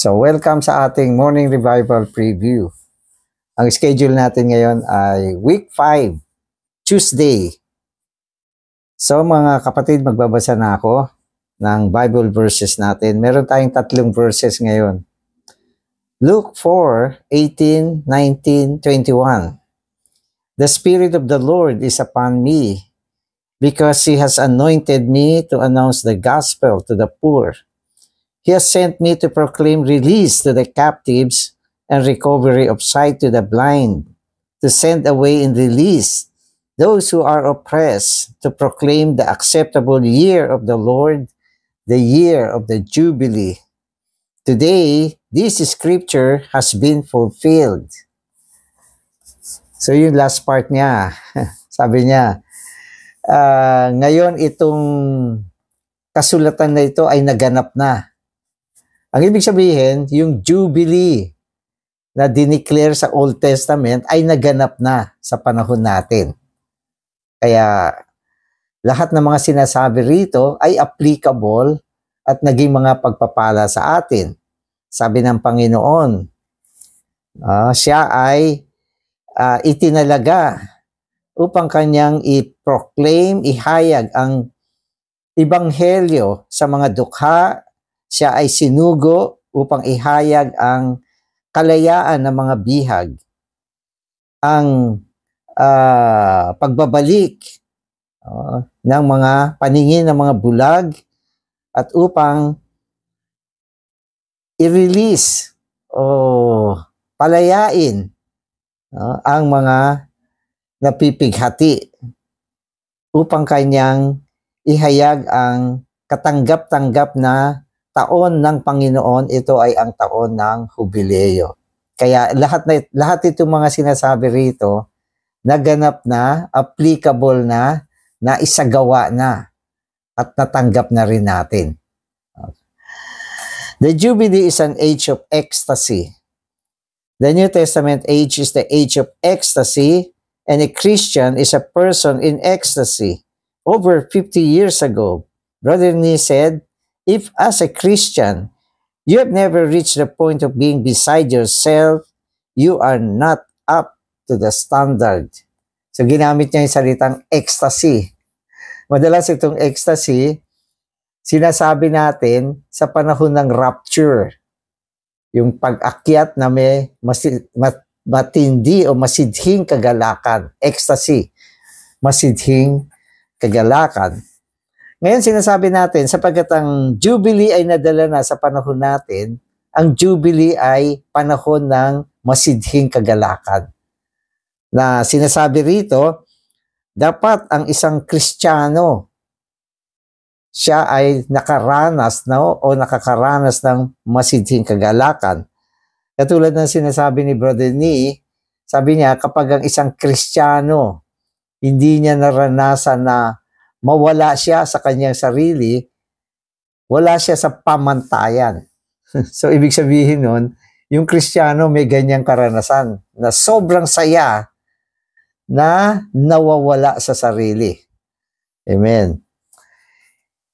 So, welcome sa ating Morning Revival Preview. Ang schedule natin ngayon ay Week 5, Tuesday. So, mga kapatid, magbabasa na ako ng Bible verses natin. Meron tayong 3 verses ngayon. Luke 4:18, 19, 21. The Spirit of the Lord is upon me, because He has anointed me to announce the gospel to the poor. He has sent me to proclaim release to the captives and recovery of sight to the blind, to send away in release those who are oppressed, to proclaim the acceptable year of the Lord, the year of the Jubilee. Today, this scripture has been fulfilled. So yung last part niya, sabi niya, ngayon itong kasulatan na ito ay naganap na. Ang ibig sabihin, yung Jubilee na dineclare sa Old Testament ay naganap na sa panahon natin. Kaya lahat ng mga sinasabi rito ay applicable at naging mga pagpapala sa atin. Sabi ng Panginoon, siya ay itinalaga upang kanyang i-proclaim, ihayag ang ebanghelyo sa mga dukha. Siya ay sinugo upang ihayag ang kalayaan ng mga bihag, ang pagbabalik ng mga paningin ng mga bulag, at upang i-release o palayain ang mga napipighati upang kanyang ihayag ang katanggap-tanggap na taon ng Panginoon. Ito ay ang taon ng Jubileo. Kaya lahat itong mga sinasabi rito, naganap na, applicable na, naisagawa na, at natanggap na rin natin. The Jubilee is an age of ecstasy. The New Testament age is the age of ecstasy, and a Christian is a person in ecstasy. Over 50 years ago, Brother Nee said, if as a Christian, you have never reached the point of being beside yourself, you are not up to the standard. So ginamit niya yung salitang ecstasy. Madalas itong ecstasy, sinasabi natin sa panahon ng rapture. Yung pag-akyat na may matindi o masidhing kagalakan. Ecstasy. Masidhing kagalakan. Ngayon sinasabi natin, sapagkat ang Jubilee ay nadala na sa panahon natin, ang Jubilee ay panahon ng masidhing kagalakan. Na sinasabi rito, dapat ang isang Kristiyano, siya ay nakaranas o nakakaranas ng masidhing kagalakan. Katulad ng sinasabi ni Brother Nee, sabi niya, kapag ang isang Kristiyano, hindi niya naranasan na mawala siya sa kanyang sarili, wala siya sa pamantayan. So, ibig sabihin nun, yung Kristiyano may ganyang karanasan na sobrang saya na nawawala sa sarili. Amen.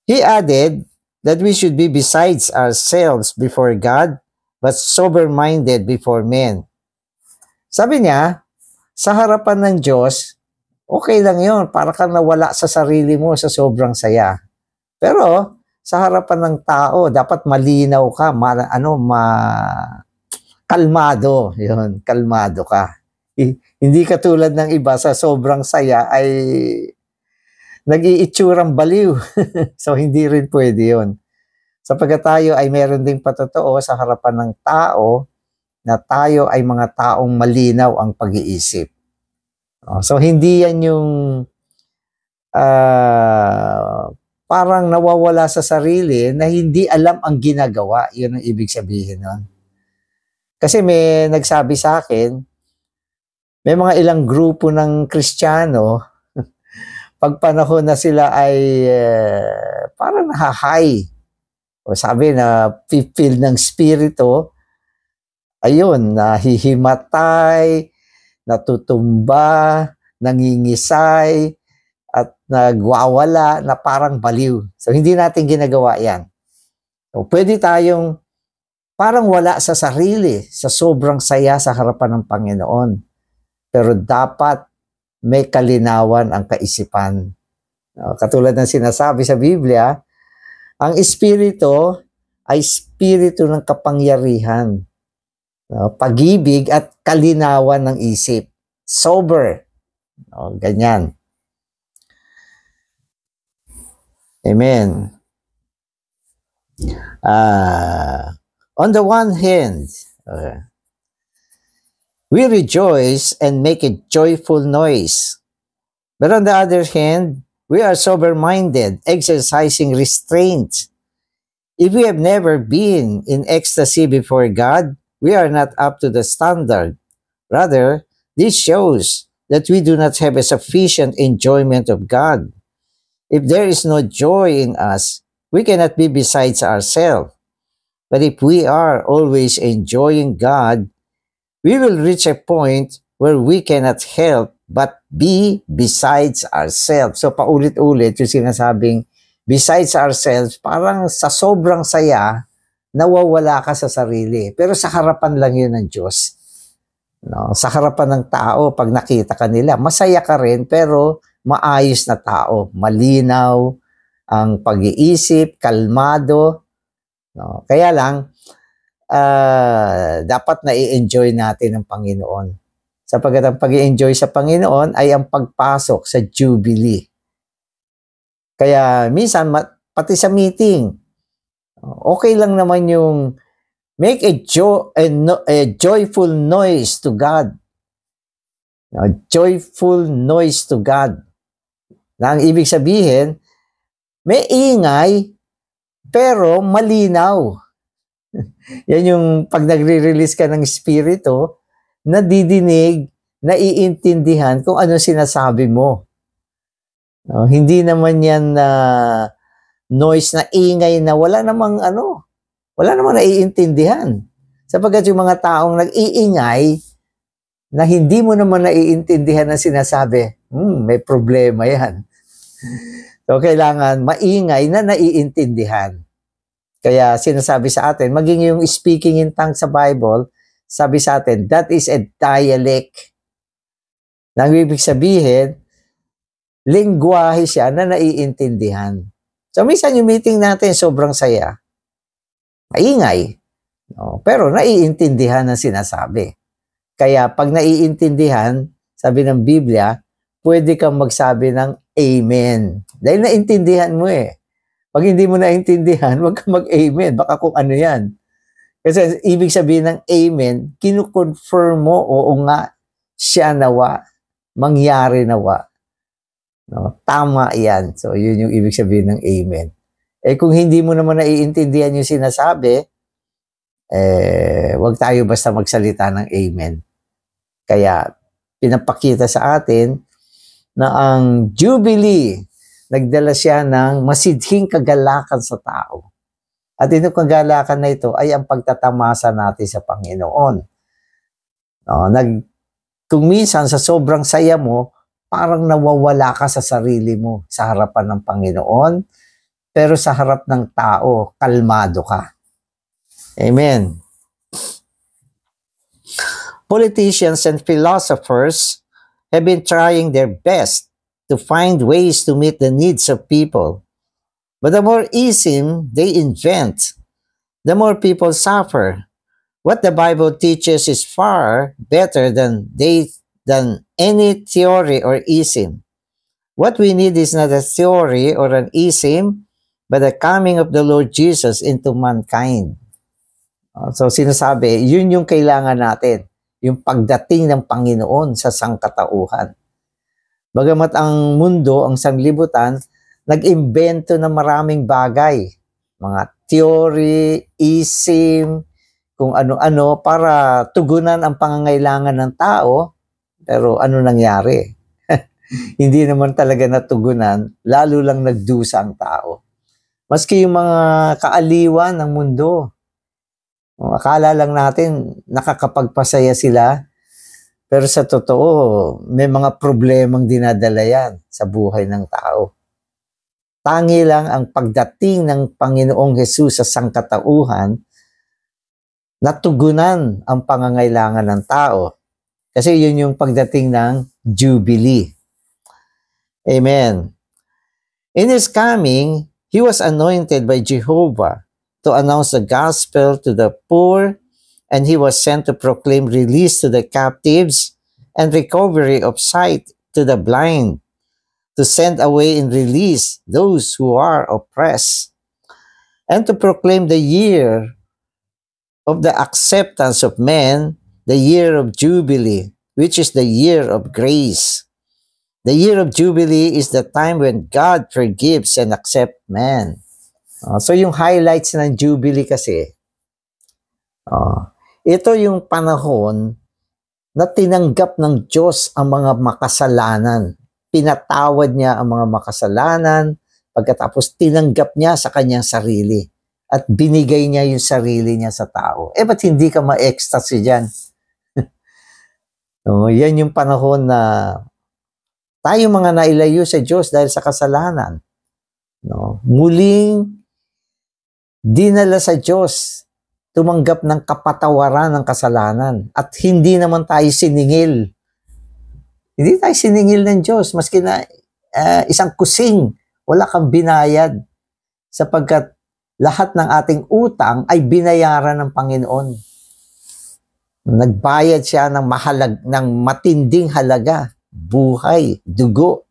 He added that we should be besides ourselves before God, but sober-minded before men. Sabi niya, sa harapan ng Diyos, okay lang yun, para kang nawala sa sarili mo sa sobrang saya. Pero, sa harapan ng tao, dapat malinaw ka, kalmado. Yun, kalmado ka. Hindi katulad ng iba sa sobrang saya ay nag-iitsurang baliw. So, hindi rin pwede yun. Sapagkat tayo ay meron ding patotoo sa harapan ng tao na tayo ay mga taong malinaw ang pag-iisip. So, hindi yan yung parang nawawala sa sarili na hindi alam ang ginagawa. Yun ang ibig sabihin nun. Kasi may nagsabi sa akin, may mga ilang grupo ng Kristiyano, pag panahon na sila ay parang nahahay. O sabi na feel ng spirito, ayun, nahihimatay, natutumba, nangingisay, at nagwawala na parang baliw. So, hindi natin ginagawa yan. So, pwede tayong parang wala sa sarili, sa sobrang saya sa harapan ng Panginoon. Pero dapat may kalinawan ang kaisipan. Katulad ng sinasabi sa Biblia, ang Espiritu ay Espiritu ng kapangyarihan, pag-ibig at kalinawan ng isip. Sober. Ganyan. Amen. On the one hand, we rejoice and make a joyful noise. But on the other hand, we are sober-minded, exercising restraint. If we have never been in ecstasy before God, we are not up to the standard. Rather, this shows that we do not have a sufficient enjoyment of God. If there is no joy in us, we cannot be besides ourselves. But if we are always enjoying God, we will reach a point where we cannot help but be besides ourselves. So paulit-ulit yung sinasabing besides ourselves, parang sa sobrang saya, nawawala ka sa sarili. Pero sa harapan lang yun ng Diyos. No? Sa harapan ng tao, pag nakita ka nila, masaya ka rin, pero maayos na tao, malinaw ang pag-iisip, kalmado. No? Kaya lang, dapat na-i-enjoy natin ang Panginoon. Sapagkat ang pag-i-enjoy sa Panginoon ay ang pagpasok sa Jubilee. Kaya minsan, pati sa meeting, okay lang naman yung make a joyful noise to God. A joyful noise to God. Na ang ibig sabihin, may ingay, pero malinaw. Yan yung pag nagre-release ka ng Espiritu, nadidinig, naiintindihan kung ano sinasabi mo. Hindi naman yan na noise na ingay na wala namang naiintindihan. Sapagkat yung mga taong nag-iingay, na hindi mo naman naiintindihan na sinasabi, may problema yan. So, kailangan maingay na naiintindihan. Kaya sinasabi sa atin, maging yung speaking in tongues sa Bible, sabi sa atin, that is a dialect. Nang ibig sabihin, lingwahe siya na naiintindihan. So, minsan yung meeting natin, sobrang saya. Maingay. No? Pero naiintindihan ang sinasabi. Kaya pag naiintindihan, sabi ng Biblia, pwede kang magsabi ng Amen. Dahil naintindihan mo eh. Pag hindi mo naintindihan, wag kang mag-Amen. Baka kung ano yan. Kasi ibig sabihin ng Amen, kinukonfirm mo, oo nga, siya nawa, mangyari nawa. No? Tama yan. So, yun yung ibig sabihin ng Amen. Eh kung hindi mo naman naiintindihan yung sinasabi, wag tayo basta magsalita ng Amen. Kaya, pinapakita sa atin na ang Jubilee, nagdala siya ng masidhing kagalakan sa tao. At itong kagalakan na ito ay ang pagtatamasa natin sa Panginoon. No, kung minsan sa sobrang saya mo, parang nawawala ka sa sarili mo sa harapan ng Panginoon, pero sa harap ng tao, kalmado ka. Amen. Politicians and philosophers have been trying their best to find ways to meet the needs of people. But the more ism they invent, the more people suffer. What the Bible teaches is far better than any theory or ism. What we need is not a theory or an ism, but the coming of the Lord Jesus into mankind. So sinasabi, yun yung kailangan natin, yung pagdating ng Panginoon sa sangkatauhan. Bagamat ang mundo, ang sanglibutan, nag-imbento ng maraming bagay. Mga theory, ism, kung ano-ano para tugunan ang pangangailangan ng tao. Pero ano nangyari? Hindi naman talaga natugunan, lalo lang nagdusa ang tao. Maski yung mga kaaliwan ng mundo, akala lang natin nakakapagpasaya sila, pero sa totoo, may mga problemang dinadala yan sa buhay ng tao. Tangi lang ang pagdating ng Panginoong Hesus sa sangkatauhan natugunan ang pangangailangan ng tao. Kasi yun yung pagdating ng Jubilee. Amen. In his coming, he was anointed by Jehovah to announce the gospel to the poor, and he was sent to proclaim release to the captives and recovery of sight to the blind, to send away and release those who are oppressed, and to proclaim the year of the acceptance of men, the year of Jubilee, which is the year of grace. The year of Jubilee is the time when God forgives and accepts man. So yung highlights ng Jubilee kasi, ito yung panahon na tinanggap ng Diyos ang mga makasalanan. Pinatawad niya ang mga makasalanan, pagkatapos tinanggap niya sa kanyang sarili at binigay niya yung sarili niya sa tao. Ba't hindi ka ma-ecstasy dyan? Yan yung panahon na tayo mga nailayo sa Diyos dahil sa kasalanan. Muling dinala sa Diyos, tumanggap ng kapatawaran ng kasalanan at hindi naman tayo siningil. Hindi tayo siningil ng Diyos, maski na isang kusing, wala kang binayad sapagkat lahat ng ating utang ay binayaran ng Panginoon. Nagbayad siya ng matinding halaga, buhay, dugo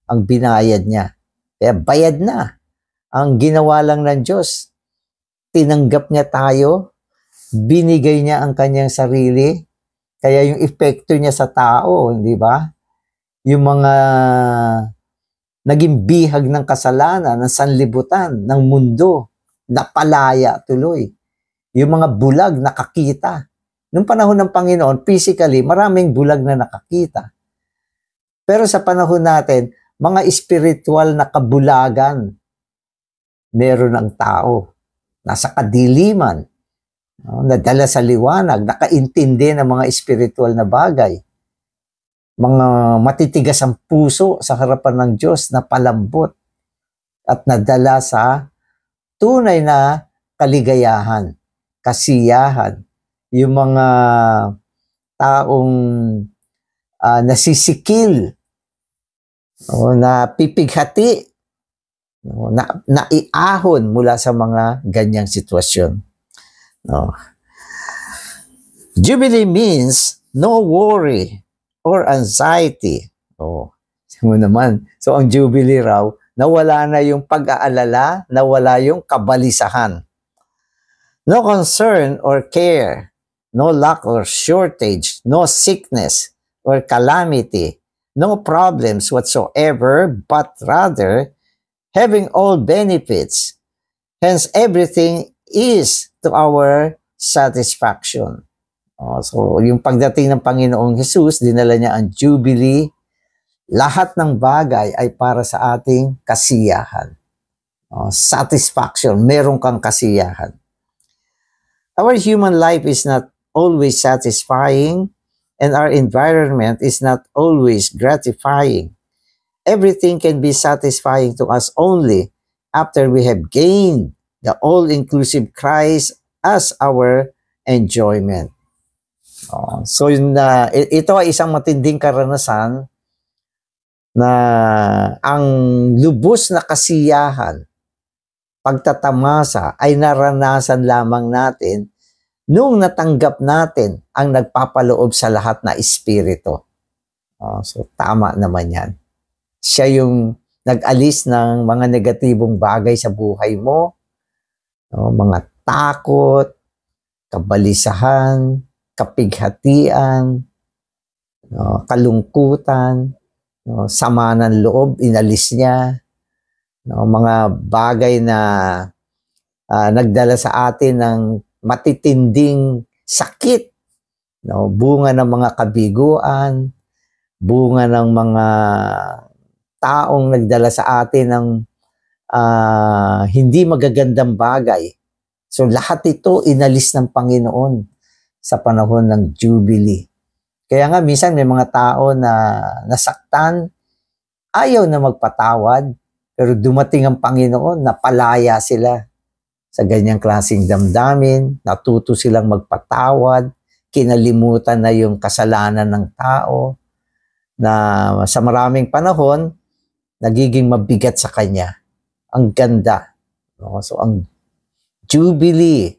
ang binayad niya. Kaya bayad na. Ang ginawa lang ng Diyos, tinanggap niya tayo, binigay niya ang kanyang sarili, kaya yung epekto niya sa tao, di ba? Yung mga naging bihag ng kasalanan, ng sanlibutan, ng mundo, napalaya tuloy. Yung mga bulag nakakita. Noong panahon ng Panginoon, physically, maraming bulag na nakakita. Pero sa panahon natin, mga spiritual na kabulagan, meron ang tao. Nasa kadiliman, nadala sa liwanag, nakaintindi ng mga spiritual na bagay. Mga matitigas ang puso sa harapan ng Diyos na palambot at nadala sa tunay na kaligayahan, kasiyahan. Yung mga taong nasisikil, na pipighati, naiahon mula sa mga ganyang sitwasyon. Jubilee means no worry or anxiety. So ang Jubilee raw, nawala na yung pag-aalala, nawala yung kabalisahan. No concern or care, no lack or shortage, no sickness or calamity, no problems whatsoever, but rather having all benefits. Hence, everything is to our satisfaction. So, yung pagdating ng Panginoong Jesus, dinala niya ang Jubilee. Lahat ng bagay ay para sa ating kasiyahan. Satisfaction, meron kang kasiyahan. Our human life is not always satisfying, and our environment is not always gratifying. Everything can be satisfying to us only after we have gained the all-inclusive Christ as our enjoyment. So ito ay isang matinding karanasan na ang lubos na kasiyahan, pagtatamasa ay naranasan lamang natin nung natanggap natin ang nagpapaloob sa lahat na espiritu. So tama naman yan. Siya yung nag-alis ng mga negatibong bagay sa buhay mo, mga takot, kabalisahan, kapighatian, kalungkutan, sama ng loob, inalis niya, mga bagay na nagdala sa atin ng matitinding sakit, bunga ng mga kabiguan, bunga ng mga taong nagdala sa atin ng hindi magagandang bagay. So lahat ito inalis ng Panginoon sa panahon ng Jubilee. Kaya nga minsan may mga tao na nasaktan, ayaw na magpatawad, pero dumating ang Panginoon, napalaya sila. sa ganyang klaseng damdamin, natuto silang magpatawad, kinalimutan na yung kasalanan ng tao, na sa maraming panahon, nagiging mabigat sa kanya. Ang ganda. No? So, ang Jubilee,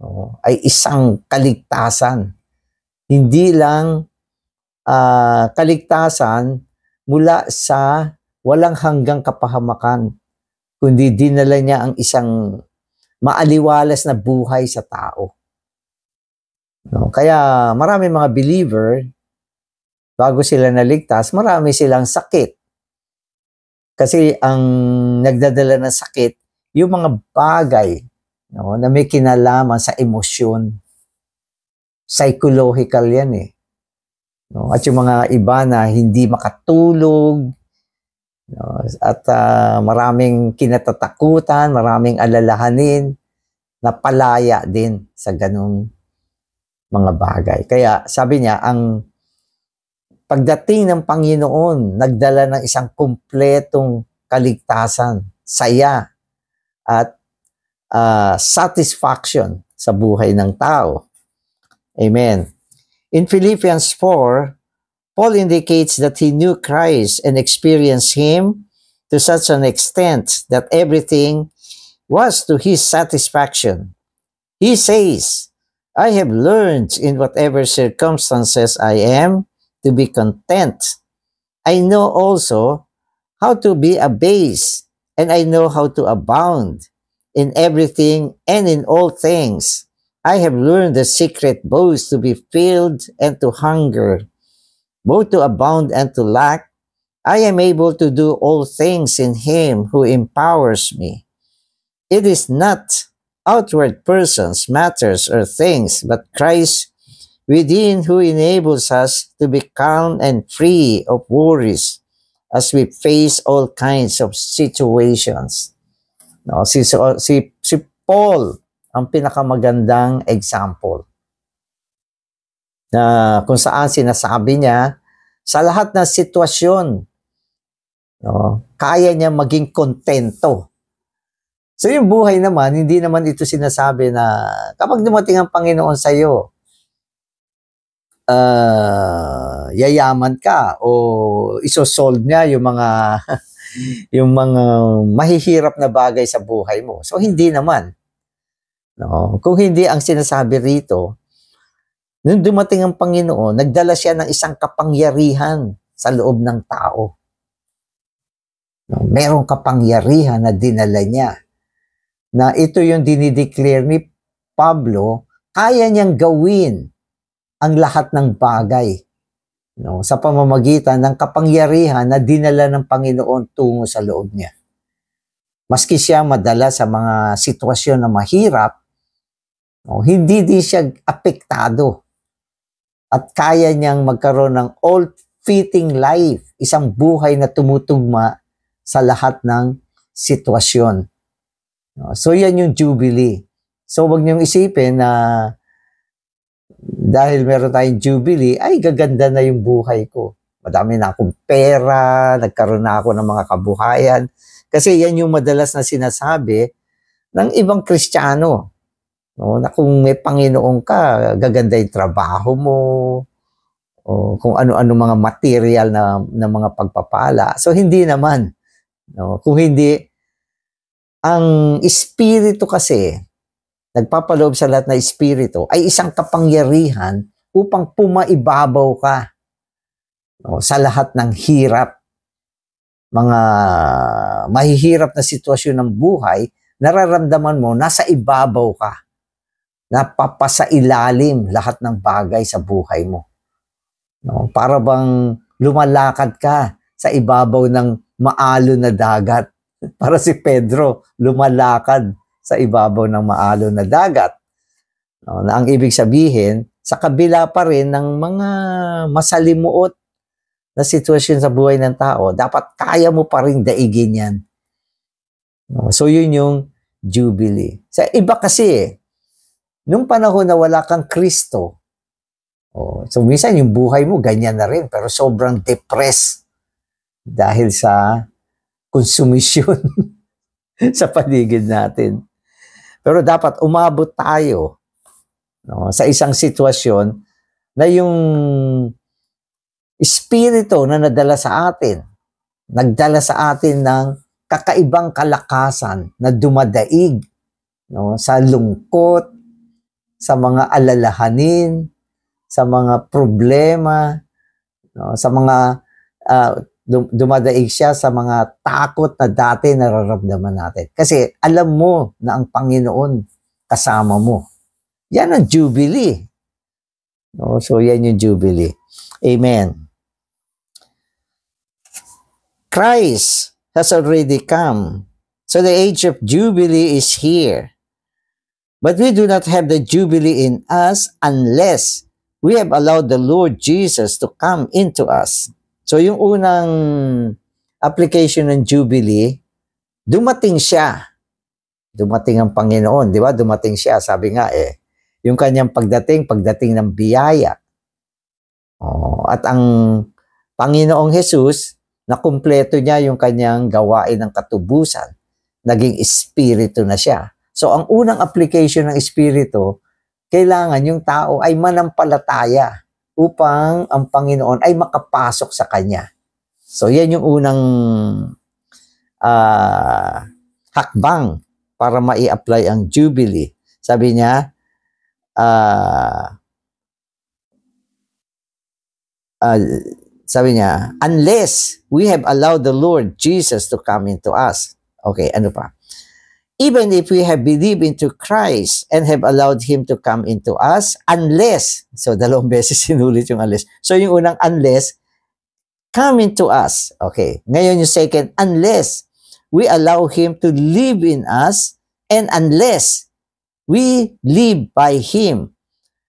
no, ay isang kaligtasan. Hindi lang kaligtasan mula sa walang hanggang kapahamakan, kundi dinala niya ang isang maaliwalas na buhay sa tao. No? Kaya marami mga believer, bago sila naligtas, marami silang sakit. Kasi ang nagdadala ng sakit, yung mga bagay, no, na may kinalaman sa emosyon. Psychological yan eh. No? At yung mga iba na hindi makatulog, no? At maraming kinatatakutan, maraming alalahanin, napalaya din sa ganung mga bagay. Kaya sabi niya, ang pagdating ng Panginoon, nagdala ng isang kumpletong kaligtasan, saya, at satisfaction sa buhay ng tao. Amen. In Philippians 4, Paul indicates that he knew Christ and experienced Him to such an extent that everything was to his satisfaction. He says, I have learned in whatever circumstances I am to be content. I know also how to be abased, and I know how to abound. In everything and in all things, I have learned the secret both to be filled and to hunger, both to abound and to lack. I am able to do all things in Him who empowers me. It is not outward persons, matters, or things, but Christ within who enables us to be calm and free of worries as we face all kinds of situations. No, si Paul ang pinakamagandang example na kung saan sinasabi niya sa lahat ng sitwasyon, no, kaya niya maging kontento. So yung buhay naman, hindi naman ito sinasabi na kapag dumating ang Panginoon sa iyo, yayaman ka o isosolve niya yung mga yung mga mahihirap na bagay sa buhay mo. So hindi naman. No? Kung hindi ang sinasabi rito, nung dumating ang Panginoon, nagdala siya ng isang kapangyarihan sa loob ng tao. No? Merong kapangyarihan na dinala niya. Na ito yung dinideclare ni Pablo, kaya niyang gawin ang lahat ng bagay, no, sa pamamagitan ng kapangyarihan na dinala ng Panginoon tungo sa loob niya. Maski siya madala sa mga sitwasyon na mahirap, no, hindi din siya apektado. At kaya niyang magkaroon ng all-fitting life, isang buhay na tumutugma sa lahat ng sitwasyon. No, so yan yung Jubilee. So wag niyong isipin na dahil meron tayong Jubilee, ay gaganda na yung buhay ko. Madami na akong pera, nagkaroon na ako ng mga kabuhayan. Kasi yan yung madalas na sinasabi ng ibang Kristiyano. No? Na kung may Panginoon ka, gaganda yung trabaho mo, o kung ano-ano mga material na mga pagpapala. So hindi naman. No? Kung hindi, ang espiritu kasi, nagpapaloob sa lahat na espiritu, ay isang kapangyarihan upang pumaibabaw ka, no, sa lahat ng hirap. Mga mahihirap na sitwasyon ng buhay, nararamdaman mo, nasa ibabaw ka. Napapasailalim lahat ng bagay sa buhay mo. No, para bang lumalakad ka sa ibabaw ng maalon na dagat. Para si Pedro, lumalakad sa ibabaw ng maalon na dagat. No, na ang ibig sabihin, sa kabila pa rin ng mga masalimuot na sitwasyon sa buhay ng tao, dapat kaya mo pa rin daigin yan. No, so yun yung Jubilee. Sa iba kasi, nung panahon na wala kang Kristo, so minsan yung buhay mo ganyan na rin, pero sobrang depressed dahil sa konsumisyon sa paligid natin. Pero dapat umabot tayo, no, sa isang sitwasyon na yung espiritu na nagdala sa atin ng kakaibang kalakasan na dumadaig, no, sa lungkot, sa mga alalahanin, sa mga problema, no, sa mga dumadaig siya sa mga takot na dati nararamdaman natin. Kasi alam mo na ang Panginoon kasama mo. Yan ang Jubilee. No, so yan yung Jubilee. Amen. Christ has already come. So the age of Jubilee is here. But we do not have the Jubilee in us unless we have allowed the Lord Jesus to come into us. So yung unang application ng Jubilee, dumating siya. Dumating ang Panginoon, di ba? Dumating siya, sabi nga yung kanyang pagdating ng biyaya. At ang Panginoong Jesus, nakumpleto niya yung kanyang gawain ng katubusan. Naging espiritu na siya. So ang unang application ng espiritu, kailangan yung tao ay manampalataya upang ang Panginoon ay makapasok sa kanya. So yan yung unang hakbang para mai-apply ang Jubilee. Sabi niya, unless we have allowed the Lord Jesus to come into us. Okay, ano pa? Even if we have believed into Christ and have allowed Him to come into us, unless, so 2 beses sinulit yung unless. So yung unang unless, come into us. Okay, ngayon yung second, unless we allow Him to live in us, and unless we live by Him,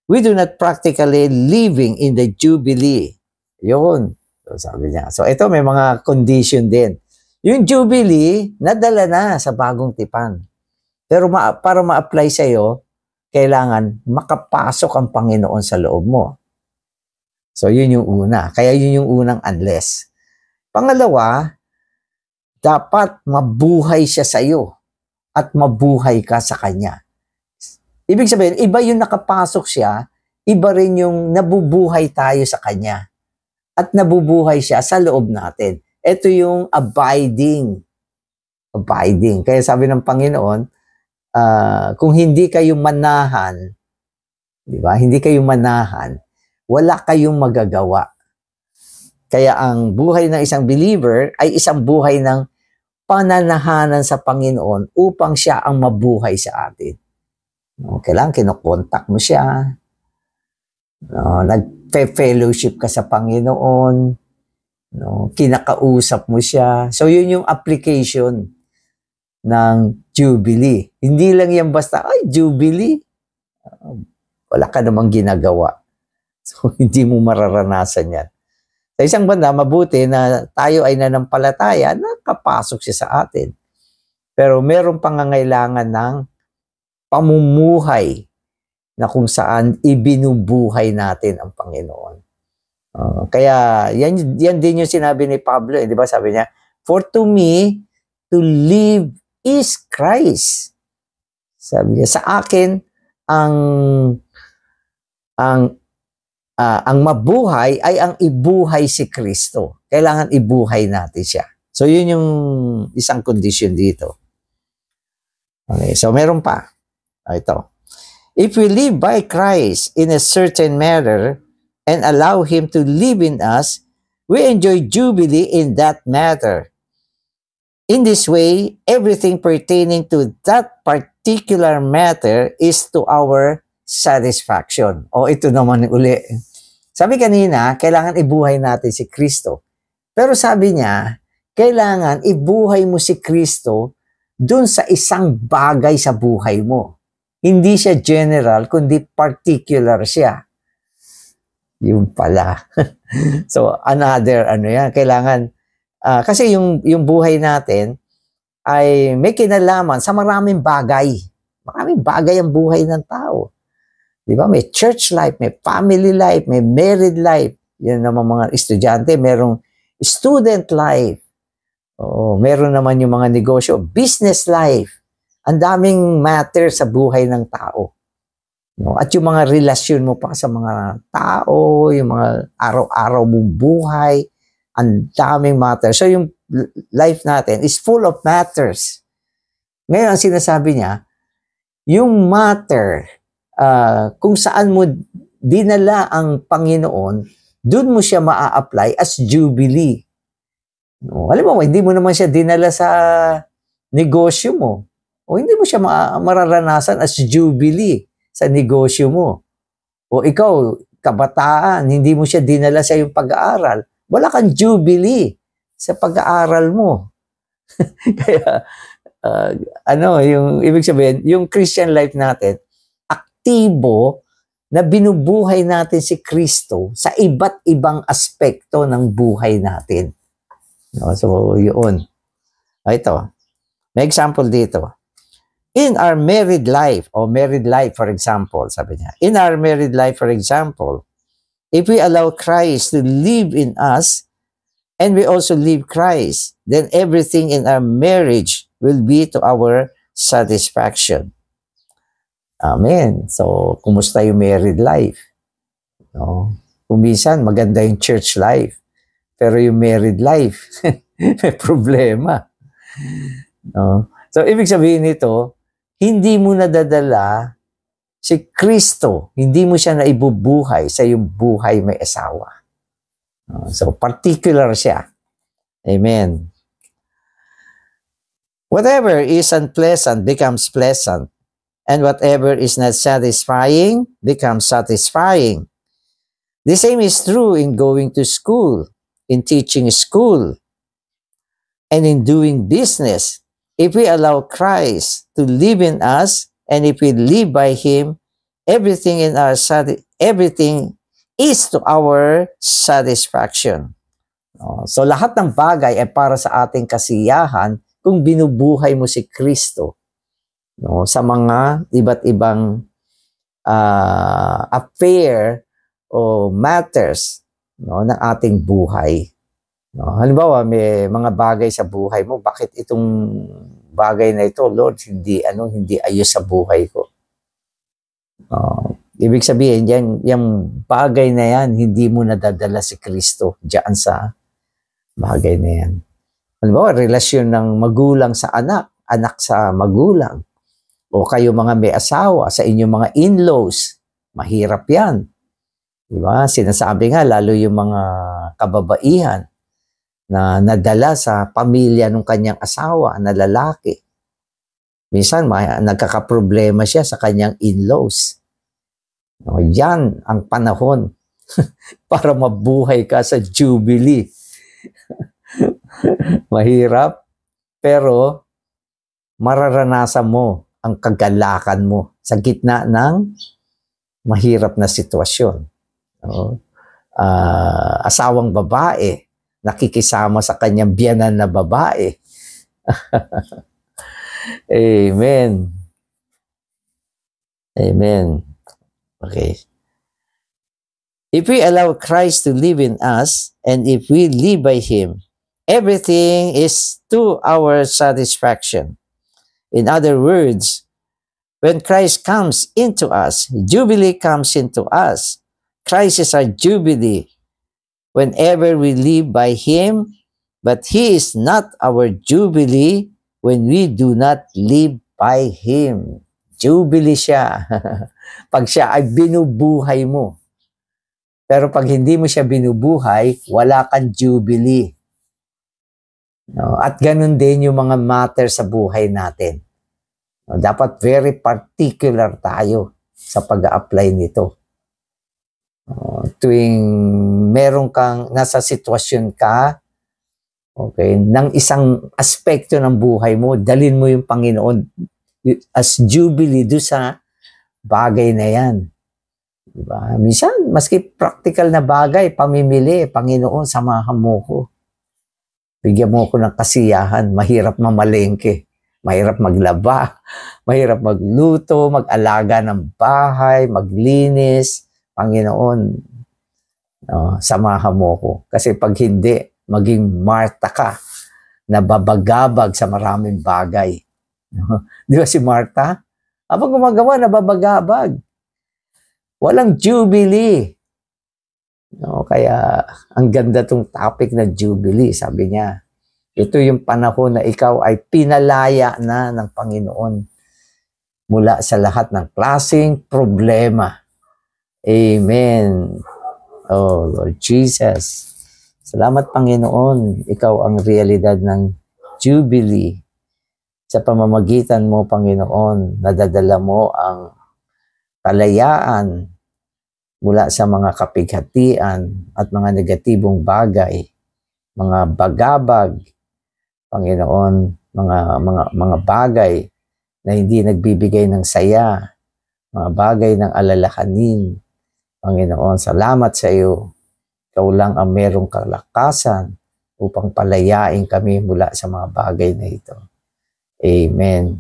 we do not practically living in the Jubilee. Yun. So sabi niya. So ito may mga condition din. Yung Jubilee, nadala na sa bagong tipan. Pero para ma-apply sa'yo, kailangan makapasok ang Panginoon sa loob mo. So, yun yung una. Kaya yun yung unang unless. Pangalawa, dapat mabuhay siya sa'yo at mabuhay ka sa Kanya. Ibig sabihin, iba yung nakapasok siya, iba rin yung nabubuhay tayo sa Kanya. At nabubuhay siya sa loob natin. Ito yung abiding. Abiding. Kaya sabi ng Panginoon, kung hindi kayo manahan, di ba? Hindi kayo manahan, wala kayong magagawa. Kaya ang buhay ng isang believer ay isang buhay ng pananahanan sa Panginoon upang siya ang mabuhay sa atin. No, kailangan kinokontak mo siya. No, nagpe-fellowship ka sa Panginoon. No, kinakausap mo siya. So, yun yung application ng Jubilee. Hindi lang yan basta, ay, Jubilee. Wala ka namang ginagawa. So, hindi mo mararanasan yan. Sa isang banda, mabuti na tayo ay nanampalataya, nakapasok siya sa atin. Pero meron pangangailangan ng pamumuhay na kung saan ibinubuhay natin ang Panginoon. Kaya yan din yung sinabi ni Pablo, di ba? Sabi niya, for to me, to live is Christ. Sabi niya, sa akin, ang mabuhay ay ang ibuhay si Kristo. Kailangan ibuhay natin siya. So, yun yung isang condition dito. Okay, so meron pa. Ito. If we live by Christ in a certain manner, and allow Him to live in us, we enjoy Jubilee in that matter. In this way, everything pertaining to that particular matter is to our satisfaction. O ito naman uli. Sabi kanina, kailangan ibuhay natin si Kristo. Pero sabi niya, kailangan ibuhay mo si Kristo dun sa isang bagay sa buhay mo. Hindi siya general, kundi particular siya. Yung pala. So, another, yan, kailangan, kasi yung buhay natin ay may kinalaman sa maraming bagay. Maraming bagay ang buhay ng tao. Di ba? May church life, may family life, may married life. Yan naman mga estudyante, merong student life. Oo, meron naman yung mga negosyo, business life. Ang daming matter sa buhay ng tao. No? At yung mga relasyon mo pa sa mga tao, yung mga araw-araw mong buhay, ang daming matter. So yung life natin is full of matters. Ngayon, ang sinasabi niya, yung matter, kung saan mo dinala ang Panginoon, doon mo siya maa-apply as jubilee. No? Alam mo, hindi mo naman siya dinala sa negosyo mo. O hindi mo siya mararanasan as jubilee sa negosyo mo. O ikaw, kabataan, hindi mo siya dinala sa iyong pag-aaral. Wala kang jubilee sa pag-aaral mo. Kaya, yung ibig sabihin, yung Christian life natin, aktibo na binubuhay natin si Kristo sa iba't ibang aspekto ng buhay natin. No, so, yun. Ito, may example dito. In our married life, for example, sabi niya, in our married life, for example, if we allow Christ to live in us, and we also live Christ, then everything in our marriage will be to our satisfaction. Amen. So, kumusta yung married life? No? Kuminsan, maganda yung church life. Pero yung married life, may problema. No? So, ibig sabihin nito, hindi mo nadadala si Kristo, hindi mo siya naibubuhay sa iyong buhay may asawa. So, particular siya. Amen. Whatever is unpleasant becomes pleasant, and whatever is not satisfying becomes satisfying. The same is true in going to school, in teaching school, and in doing business. If we allow Christ to live in us, and if we live by Him, everything is to our satisfaction. So lahat ng bagay ay para sa ating kasiyahan kung binubuhay mo si Kristo, no, sa mga iba't ibang affair o matters, no, ng ating buhay. No, halimbawa, may mga bagay sa buhay mo, bakit itong bagay na ito, Lord, hindi ayos sa buhay ko. Ibig sabihin, yung bagay na yan, hindi mo nadadala si Kristo diyan sa bagay na yan. Halimbawa, relasyon ng magulang sa anak, anak sa magulang, o kayo mga may asawa, sa inyong mga in-laws, mahirap yan. Diba? Sinasabi nga, lalo yung mga kababaihan, na nadala sa pamilya ng kanyang asawa na lalaki. Minsan, nagkakaproblema siya sa kanyang in-laws. No, yan ang panahon para mabuhay ka sa jubilee. Mahirap, pero mararanasan mo ang kagalakan mo sa gitna ng mahirap na sitwasyon. No? Asawang babae, nakikisama sa kanyang biyanan na babae. Amen. Amen. Okay. If we allow Christ to live in us, and if we live by Him, everything is to our satisfaction. In other words, when Christ comes into us, jubilee comes into us. Christ is our jubilee whenever we live by Him, but He is not our jubilee when we do not live by Him. Jubilee siya. Pag siya ay binubuhay mo. Pero pag hindi mo siya binubuhay, wala kang jubilee. No? At ganun din yung mga matter sa buhay natin. No? Dapat very particular tayo sa pag-a-apply nito. Tuwing meron kang nasa sitwasyon ka, okay, ng isang aspekto ng buhay mo, dalin mo yung Panginoon as jubilee do sa bagay na yan. Diba? Minsan, maski practical na bagay, pamimili, Panginoon, samahan mo ko. Bigyan mo ko ng kasiyahan, mahirap mamalengke, mahirap maglaba, mahirap magluto, mag-alaga ng bahay, maglinis. Panginoon, samahan mo ko. Kasi pag hindi, maging Marta ka, na babagabag sa maraming bagay. Di ba si Martha? Habang gumagawa, nababagabag. Walang Jubilee. No, kaya ang ganda tong topic na Jubilee. Sabi niya, ito yung panahon na ikaw ay pinalaya na ng Panginoon mula sa lahat ng klaseng problema. Amen. Oh, Lord Jesus. Salamat, Panginoon. Ikaw ang realidad ng Jubilee. Sa pamamagitan mo, Panginoon, nadadala mo ang kalayaan mula sa mga kapighatian at mga negatibong bagay, mga bagabag, Panginoon, mga bagay na hindi nagbibigay ng saya, mga bagay ng alalahanin. Panginoon, salamat sa iyo. Ikaw lang ang merong kalakasan upang palayain kami mula sa mga bagay na ito. Amen.